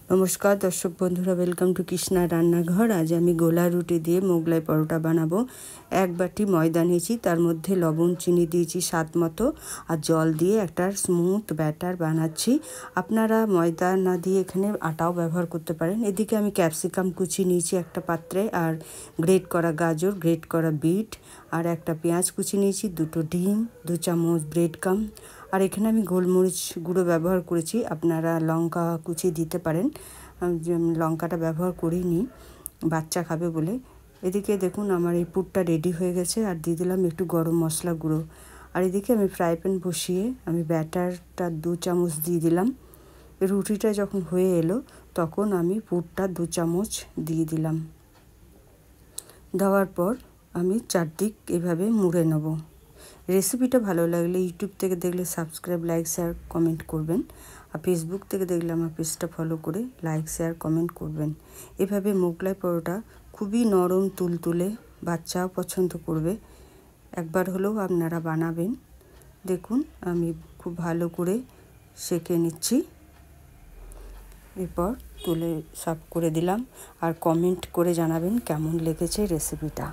नमस्कार दर्शक बंधुरा वेलकम टू कृष्णा रान्नाघर। आज आमी गोला रुटी दिए मोगलाई परोटा बानाबो। एक बाटी मयदा निয়েছি, तार मध्य लवण चीनी दिয়েছি स्वाद मतो और जल दिए एक स्मूथ बैटार बानाচ্ছি। आपनारा मयदा ना दिए एखाने आटाओ व्यवहार करते पारेन। एदिके आमी क्यापसिकाम कुचि निয়েছি एक पात्रे और ग्रेट करा गाजर, ग्रेट करा बीट और एक पेঁয়াজ कुचि निয়েছি, दुटो डिम, 2 चामच ब्रेड कम और एखाने आमी गोलमरिच गुঁড়ো व्यवहार करेছি। आपनारा लंका कुचि दिते पारेन, लंकाटा व्यवहार करिনি, बाच्चा खाबे बोले। एदिके देखुन आमार এই পুরটা रेडी হয়ে গেছে আর দিয়ে দিলাম একটু গরম মশলা গুঁড়ো। আর এদিকে আমি ফ্রাই প্যান বসিয়ে আমি ব্যাটারটা 2 চামচ দিয়ে দিলাম। রুটিটা যখন হয়ে এলো তখন আমি পুরটা 2 চামচ দিয়ে দিলাম। দেওয়ার পর আমি চারদিক এভাবে মুড়ে নেব। রেসিপিটা ভালো লাগলে ইউটিউব থেকে দেখলে সাবস্ক্রাইব, লাইক, শেয়ার, কমেন্ট করবেন। আর ফেসবুক থেকে দেখলে আমার পেজটা ফলো করে লাইক, শেয়ার, কমেন্ট করবেন। এভাবে মোগলাই পরোটা খুবই নরম তুলতুলে, বাচ্চাও পছন্দ করবে। একবার হলেও আপনারা বানাবেন। দেখুন আমি খুব ভালো করে সেঁকে নিচ্ছি। এরপর তুলে সার্ভ করে দিলাম আর কমেন্ট করে জানাবেন কেমন লেগেছে রেসিপিটা।